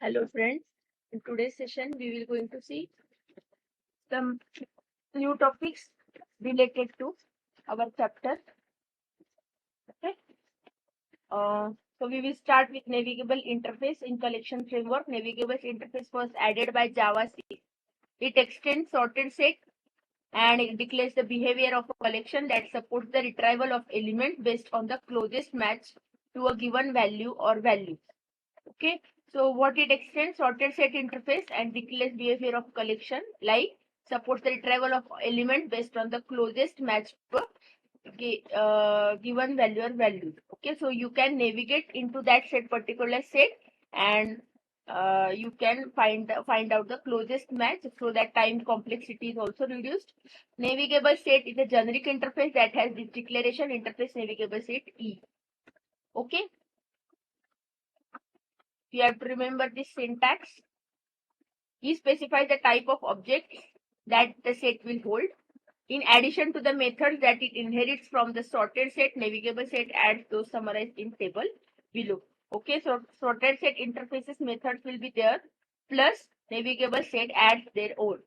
Hello friends, in today's session we will going to see some new topics related to our chapter. Okay. So we will start with navigable interface in collection framework. Navigable interface was added by Java C. It extends sorted set and it declares the behavior of a collection that supports the retrieval of elements based on the closest match to a given value or values. Okay. So what it extends sorted set interface and declares behavior of collection like supports the retrieval of element based on the closest match to a given value or values. Okay, so you can navigate into that particular set and you can find out the closest match, so that time complexity is also reduced. Navigable set is a generic interface that has this declaration interface navigable set E. Okay. You have to remember this syntax. E specifies the type of objects that the set will hold. In addition to the methods that it inherits from the sorted set, navigable set adds those summarized in table below. Okay, so sorted set interfaces methods will be there, plus navigable set adds their own.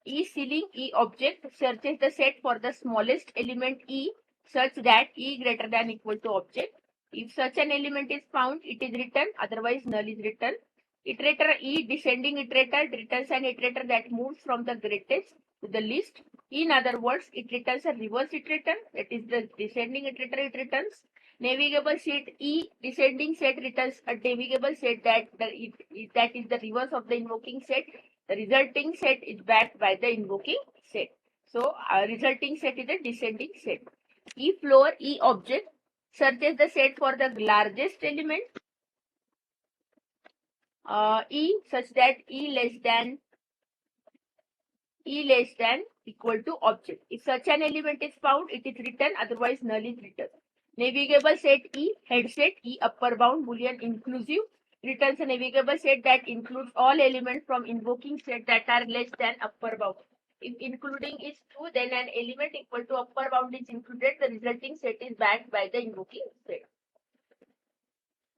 E ceiling E object searches the set for the smallest element E such that E greater than equal to object. If such an element is found, it is written, otherwise null is written. Iterator E descending iterator returns an iterator that moves from the greatest to the least. In other words, it returns a reverse iterator, that is the descending iterator it returns. Navigable set E descending set returns a navigable set that is the reverse of the invoking set. The resulting set is backed by the invoking set. So resulting set is a descending set. E floor E object searches the set for the largest element E such that E less than equal to object. If such an element is found, it is written, otherwise null is written. Navigable set E head set E upper bound boolean inclusive returns a navigable set that includes all elements from invoking set that are less than upper bound. If including is true, then an element equal to upper bound is included. The resulting set is backed by the invoking set.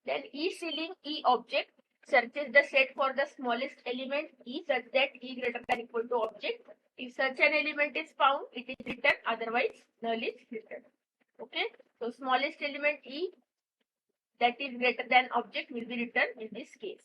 Then E ceiling E object searches the set for the smallest element E such that E greater than equal to object. If such an element is found, it is written, otherwise null is written. Okay, so smallest element E that is greater than object will be written in this case.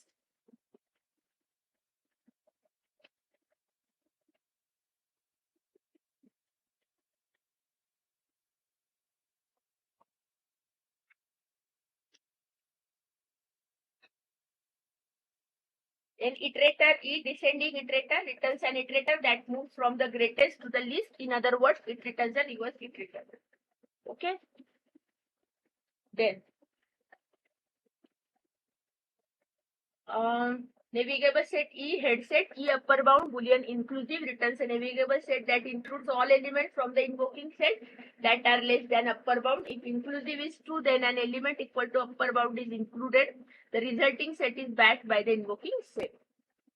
Then iterator E descending iterator returns an iterator that moves from the greatest to the least. In other words, it returns a reverse iterator. Okay. Then navigable set E head set E upper bound boolean inclusive returns a navigable set that includes all elements from the invoking set that are less than upper bound. If inclusive is true, then an element equal to upper bound is included. The resulting set is backed by the invoking set.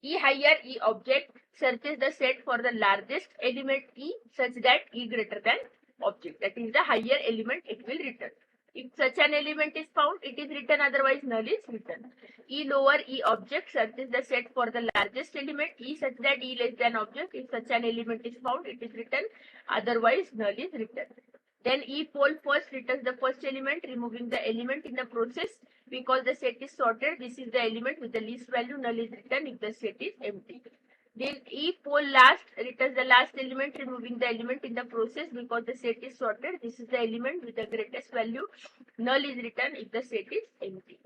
E higher E object searches the set for the largest element E such that E greater than object. That is the higher element it will return. If such an element is found, it is written, otherwise null is written. E lower E object searches the set for the largest element E such that E less than object. If such an element is found, it is written, otherwise null is written. Then E pole first returns the first element, removing the element in the process. Because the set is sorted, this is the element with the least value, null is written if the set is empty. Then E pole last returns the last element, removing the element in the process. Because the set is sorted, this is the element with the greatest value, null is written if the set is empty.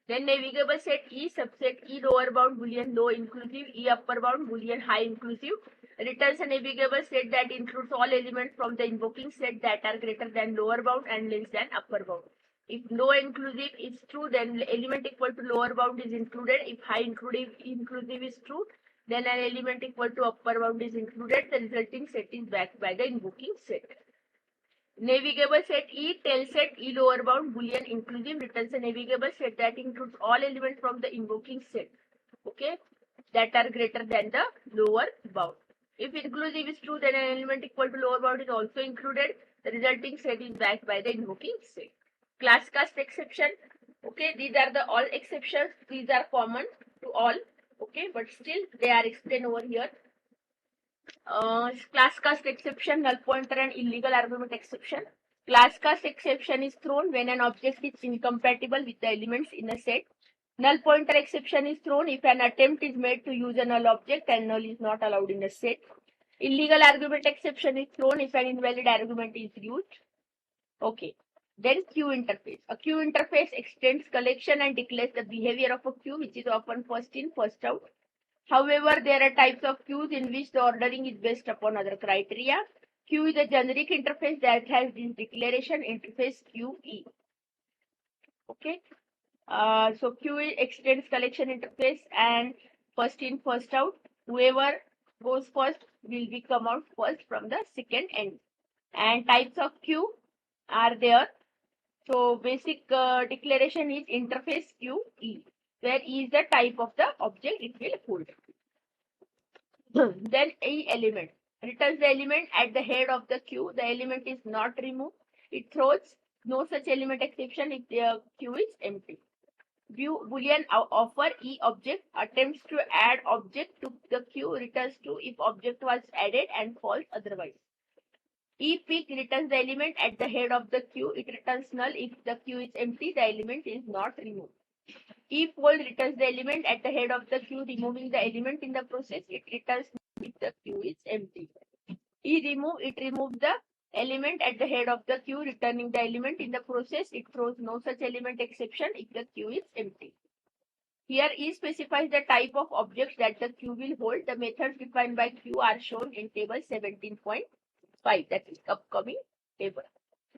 Then navigable set E subset E lower bound boolean low inclusive E upper bound boolean high inclusive returns a navigable set that includes all elements from the invoking set that are greater than lower bound and less than upper bound. If low inclusive is true, then element equal to lower bound is included. If high inclusive is true, then an element equal to upper bound is included. The resulting set is backed by the invoking set. Navigable set E tail set E lower bound boolean inclusive returns a navigable set that includes all elements from the invoking set, okay, that are greater than the lower bound. If inclusive is true, then an element equal to lower bound is also included. The resulting set is backed by the invoking set. Class cast exception. Okay, these are the all exceptions. These are common to all. Okay, but still they are explained over here. Class cast exception, null pointer and illegal argument exception. Class cast exception is thrown when an object is incompatible with the elements in a set. Null pointer exception is thrown if an attempt is made to use a null object and null is not allowed in a set. Illegal argument exception is thrown if an invalid argument is used. Okay. Then queue interface. A queue interface extends collection and declares the behavior of a queue, which is often first in, first out. However, there are types of queues in which the ordering is based upon other criteria. Queue is a generic interface that has this declaration interface QE. Okay. So queue extends collection interface and first in, first out. Whoever goes first will be come out first from the second end. And types of queue are there. So basic declaration is interface queue E, where E is the type of the object it will hold. Then E element returns the element at the head of the queue. The element is not removed. It throws no such element exception if the queue is empty. View Boolean offer E object attempts to add object to the queue, returns true if object was added and false otherwise. E pick returns the element at the head of the queue. It returns null if the queue is empty, the element is not removed. E fold returns the element at the head of the queue, removing the element in the process. It returns null if the queue is empty. E remove, it removes the element at the head of the queue, returning the element in the process. It throws no such element exception if the queue is empty. Here E specifies the type of objects that the queue will hold. The methods defined by queue are shown in table 17.5, that is upcoming table.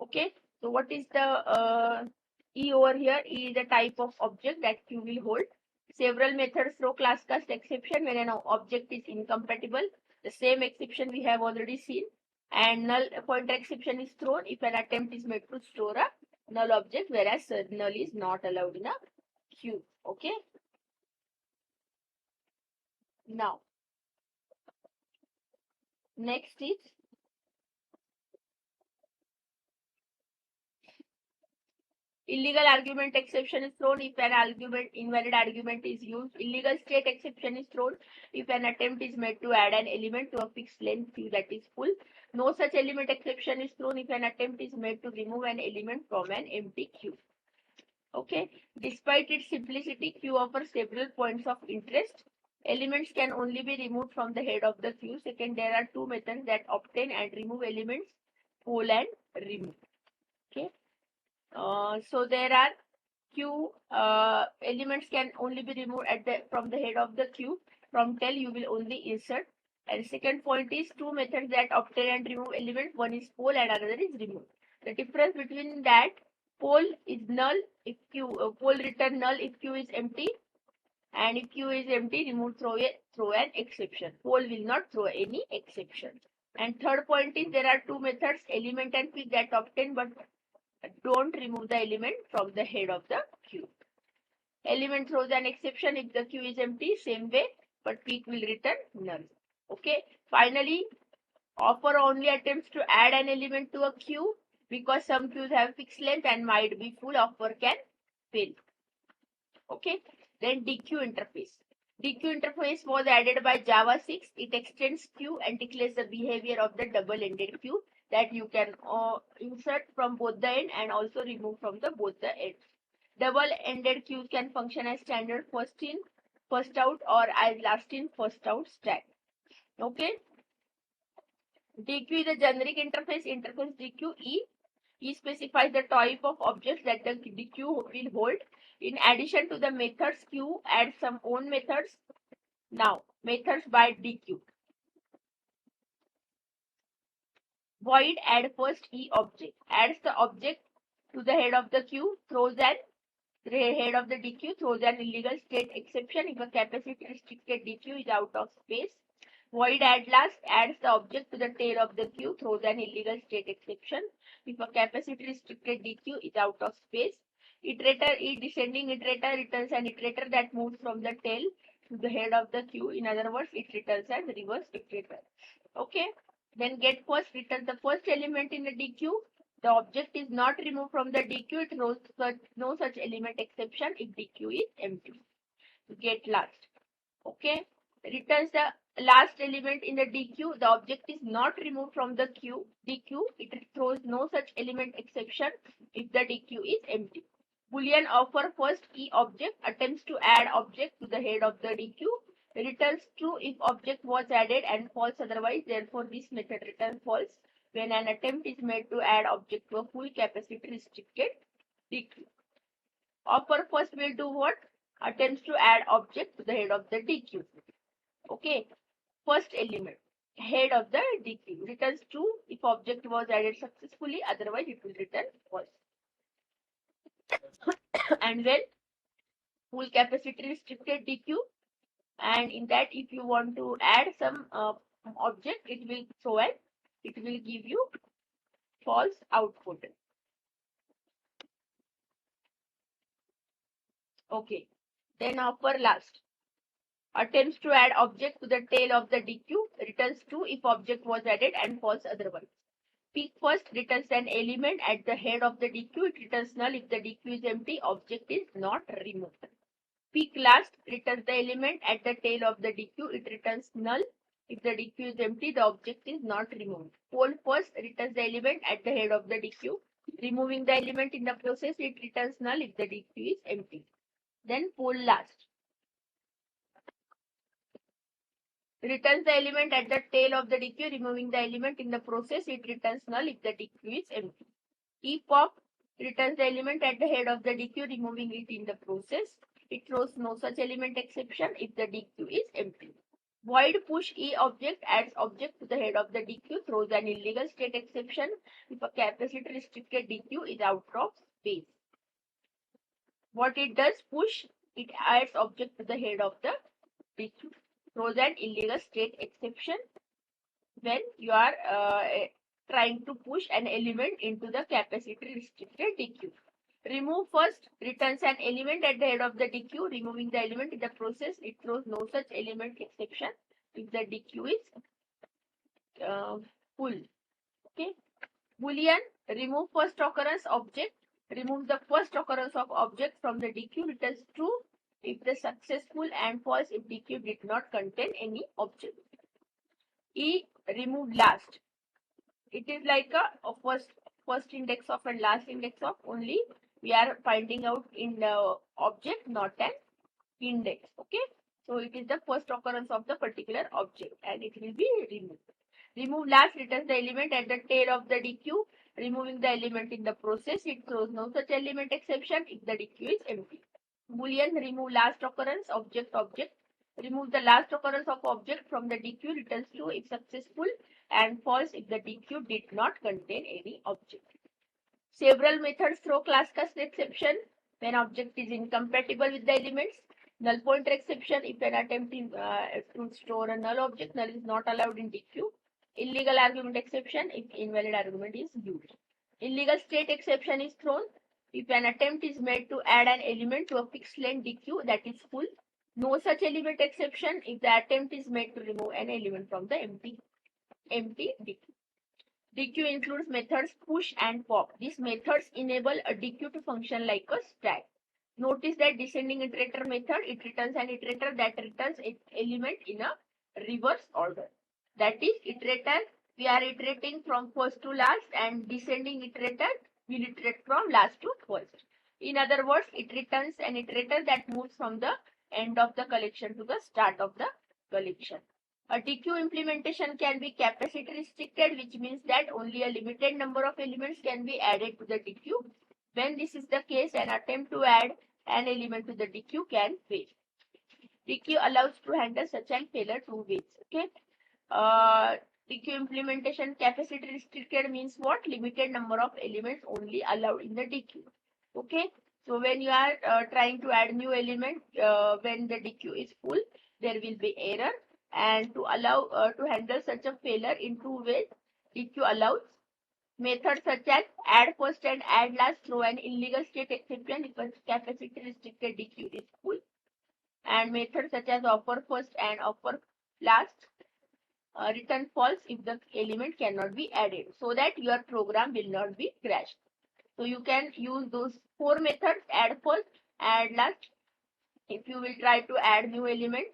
Okay, so what is the E over here? E is the type of object that queue will hold. Several methods throw class cast exception when an object is incompatible. The same exception we have already seen. And null pointer exception is thrown if an attempt is made to store a null object, whereas null is not allowed in a queue. Okay. Now, next is illegal argument exception is thrown if an invalid argument is used. Illegal state exception is thrown if an attempt is made to add an element to a fixed length queue that is full. No such element exception is thrown if an attempt is made to remove an element from an empty queue. Okay. Despite its simplicity, queue offers several points of interest. Elements can only be removed from the head of the queue. Second, there are two methods that obtain and remove elements: poll and remove. Okay. So there are queue elements can only be removed from the head of the queue. From tail you will only insert. And second point is two methods that obtain and remove elements. One is poll and another is remove. The difference between that, poll is null if queue poll return null if queue is empty, and if queue is empty, remove throw an exception. Poll will not throw any exception. And third point is there are two methods, element and pick, that obtain but don't remove the element from the head of the queue. Element throws an exception if the queue is empty, same way, but pick will return null. Okay. Finally, offer only attempts to add an element to a queue because some queues have fixed length and might be full. Offer can fail. Okay. Then DQ interface. DQ interface was added by Java 6. It extends queue and declares the behavior of the double-ended queue that you can insert from both the end and also remove from the both the ends. Double-ended queues can function as standard first in, first out, or as last in, first out stack. Okay. DQ is a generic interface. Interface DQ E specifies the type of objects that the DQ will hold. In addition to the methods, Q adds some own methods. Now, methods by DQ. Void add first E object. Adds the object to the head of the queue, throws an head of the DQ, throws an illegal state exception if a capacity restricted DQ is out of space. Void add last adds the object to the tail of the queue, throws an illegal state exception if a capacity restricted DQ is out of space. Iterator, descending iterator returns an iterator that moves from the tail to the head of the queue. In other words, it returns an reverse iterator. Okay. Then get first returns the first element in the DQ. The object is not removed from the DQ. It throws no such element exception if DQ is empty. Get last. Okay. Returns the last element in the DQ. The object is not removed from the DQ. It throws no such element exception if the DQ is empty. Boolean offer first key object attempts to add object to the head of the DQ. Returns true if object was added and false otherwise. Therefore, this method returns false when an attempt is made to add object to a full capacity restricted DQ. Offer first will do what? Attempts to add object to the head of the DQ. Okay. First element, head of the DQ, returns true if object was added successfully, otherwise it will return false. And when full capacity restricted DQ, and in that if you want to add some object, it will give you false output. Okay. Then offer last. Attempts to add object to the tail of the DQ, returns true if object was added and false otherwise. Pick first returns an element at the head of the DQ. It returns null if the DQ is empty, object is not removed. Pick last returns the element at the tail of the DQ. It returns null if the DQ is empty, the object is not removed. Poll first returns the element at the head of the DQ. Removing the element in the process, it returns null if the DQ is empty. Then poll last. Returns the element at the tail of the DQ, removing the element in the process, it returns null if the DQ is empty. Epop returns the element at the head of the DQ, removing it in the process. It throws no such element exception if the DQ is empty. Void push E object adds object to the head of the DQ, throws an illegal state exception if a capacity restricted DQ is out of space. What it does, push, it adds object to the head of the DQ. Throws an illegal state exception when you are trying to push an element into the capacity restricted DQ. Remove first returns an element at the head of the DQ. Removing the element in the process, it throws no such element exception if the DQ is full. Okay. Boolean, remove first occurrence object. Remove the first occurrence of object from the DQ. Returns true if the successful and false if DQ did not contain any object. E, remove last. It is like a first index of and last index of, only we are finding out in the object, not an index. Okay. So it is the first occurrence of the particular object and it will be removed. Remove last returns the element at the tail of the DQ. Removing the element in the process, it throws no such element exception if the DQ is empty. Boolean, remove last occurrence object. Remove the last occurrence of object from the DQ, returns true if successful and false if the DQ did not contain any object. Several methods throw class cast exception when object is incompatible with the elements. Null pointer exception if an attempt is to store a null object, null is not allowed in DQ. Illegal argument exception if invalid argument is used. Illegal state exception is thrown if an attempt is made to add an element to a fixed length DQ that is full. No such element exception if the attempt is made to remove an element from the empty DQ. DQ includes methods push and pop. These methods enable a DQ to function like a stack. Notice that descending iterator method, it returns an iterator that returns its element in a reverse order. That is, iterator, we are iterating from first to last, and descending iterator will iterate from last to first. In other words, it returns an iterator that moves from the end of the collection to the start of the collection. A DQ implementation can be capacity restricted, which means that only a limited number of elements can be added to the DQ. When this is the case, an attempt to add an element to the DQ can fail. DQ allows to handle such an failure two ways. Okay. DQ implementation capacity restricted means what? Limited number of elements only allowed in the DQ. Okay. So when you are trying to add new element, when the DQ is full, there will be error. And to allow to handle such a failure in two ways, DQ allows methods such as add first and add last throw an illegal state exception if a capacity restricted DQ is full. And methods such as offer first and offer last return false if the element cannot be added, so that your program will not be crashed. So you can use those 4 methods: add false, add last. If you will try to add new element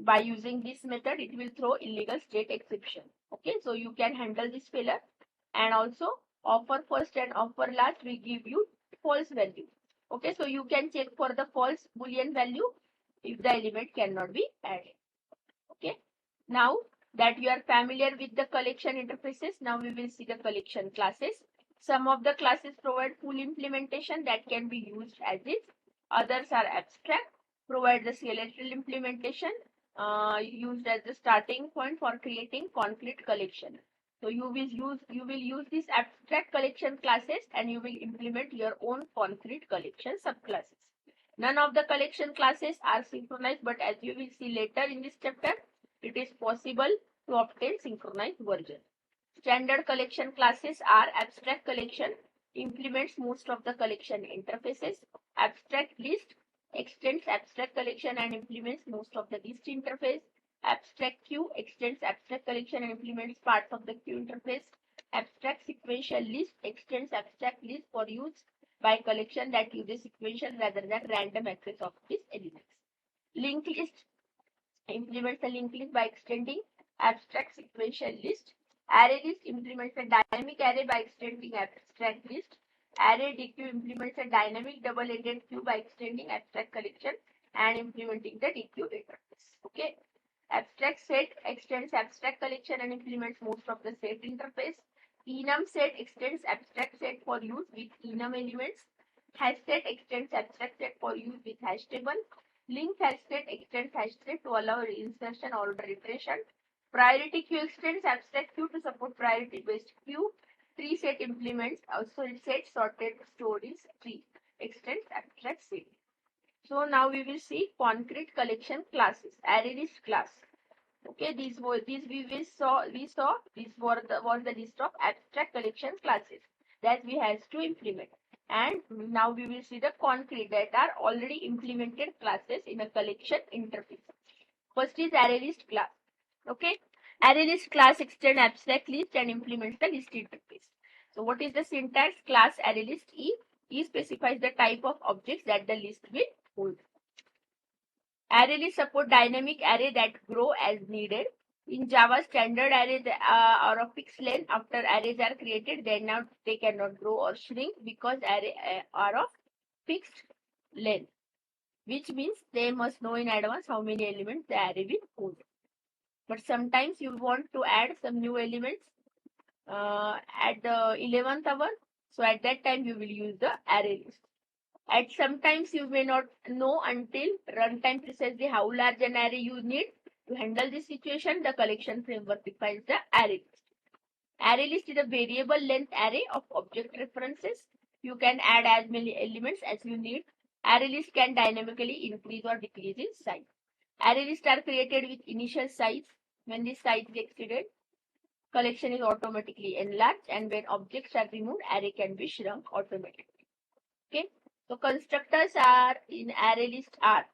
by using this method, it will throw illegal state exception. Okay, so you can handle this failure. And also offer first and offer last will give you false value. Okay, so you can check for the false boolean value if the element cannot be added. Okay, now that you are familiar with the collection interfaces, now we will see the collection classes. Some of the classes provide full implementation that can be used as is. Others are abstract, provide the skeletal implementation used as the starting point for creating concrete collection. So you will use these abstract collection classes and you will implement your own concrete collection subclasses. None of the collection classes are synchronized, but as you will see later in this chapter, it is possible to obtain synchronized version. Standard collection classes are abstract collection, implements most of the collection interfaces. Abstract list extends abstract collection and implements most of the list interface. Abstract queue extends abstract collection and implements parts of the queue interface. Abstract sequential list extends abstract list for use by collection that uses sequential rather than random access of these elements. Linked list implements a linked list by extending abstract sequential list. Array list implements a dynamic array by extending abstract list. Array DQ implements a dynamic double-ended queue by extending abstract collection and implementing the DQ interface. Okay. Abstract set extends abstract collection and implements most of the set interface. Enum set extends abstract set for use with enum elements. Hash set extends abstract set for use with hash table. Linked hash set extends hash set to allow insertion or iteration. Priority queue extends abstract queue to support priority based queue. Tree set implements also set sorted stories tree extends abstract set. So now we will see concrete collection classes. Array list class. Okay, these was the list of abstract collection classes that we has to implement. And now we will see the concrete that are already implemented classes in a collection interface. First is array list class. Okay, array list class extends abstract list and implements the list interface. So what is the syntax? Class array list E specifies the type of objects that the list will hold. Array list support dynamic array that grow as needed. In Java, standard arrays are of fixed length. After arrays are created, they cannot grow or shrink because arrays are of fixed length, which means they must know in advance how many elements the array will hold. But sometimes you want to add some new elements at the 11th hour. So at that time, you will use the array list. At sometimes you may not know until runtime precisely how large an array you need. To handle this situation, the collection framework defines the array list. Array list is a variable length array of object references. You can add as many elements as you need. Array list can dynamically increase or decrease in size. Array lists are created with initial size. When this size is exceeded, collection is automatically enlarged, and when objects are removed, array can be shrunk automatically. Okay. So constructors are in array list are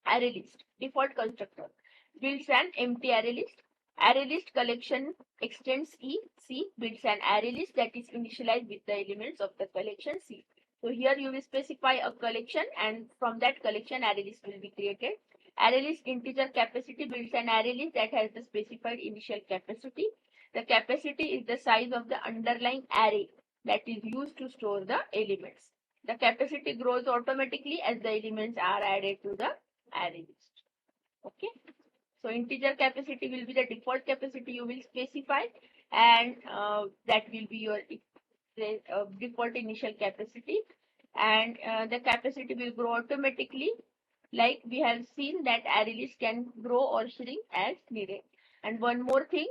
array list default constructor builds an empty array list. Array list collection extends C builds an array list that is initialized with the elements of the collection C. So here you will specify a collection, and from that collection array list will be created. Array list integer capacity builds an array list that has the specified initial capacity. The capacity is the size of the underlying array that is used to store the elements. The capacity grows automatically as the elements are added to the array list. Okay. So integer capacity will be the default capacity you will specify, and that will be your default initial capacity, and the capacity will grow automatically. Like we have seen that array list can grow or shrink as needed. And one more thing,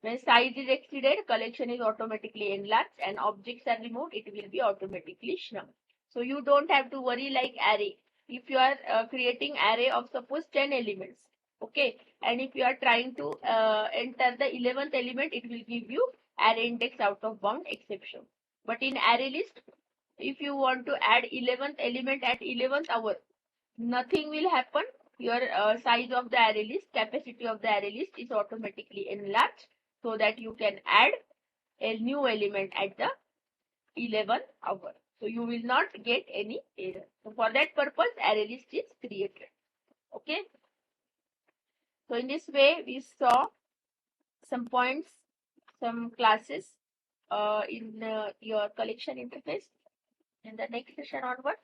when size is exceeded, collection is automatically enlarged, and objects are removed, it will be automatically shrunk. So you don't have to worry like array. If you are creating array of suppose 10 elements, okay, and if you are trying to enter the 11th element, it will give you array index out of bound exception. But in array list, if you want to add 11th element at 11th hour, nothing will happen your size of the array list, capacity of the array list is automatically enlarged so that you can add a new element at the 11th hour. So you will not get any error. So for that purpose, array list is created. Okay. So in this way, we saw some points, some classes in your collection interface. In the next session onward,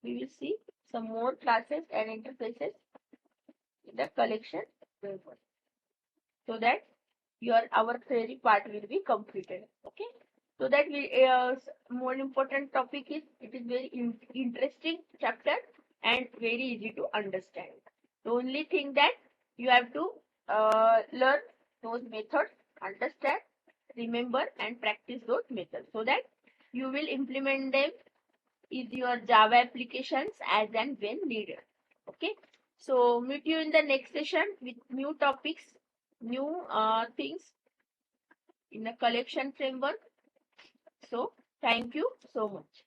we will see some more classes and interfaces in the collection so that our theory part will be completed. Okay. So that more important topic is, it is very interesting chapter and very easy to understand. The only thing that you have to learn those methods, understand, remember and practice those methods so that you will implement them in your Java applications as and when needed. Okay. So meet you in the next session with new topics, new things in a collection framework. So thank you so much.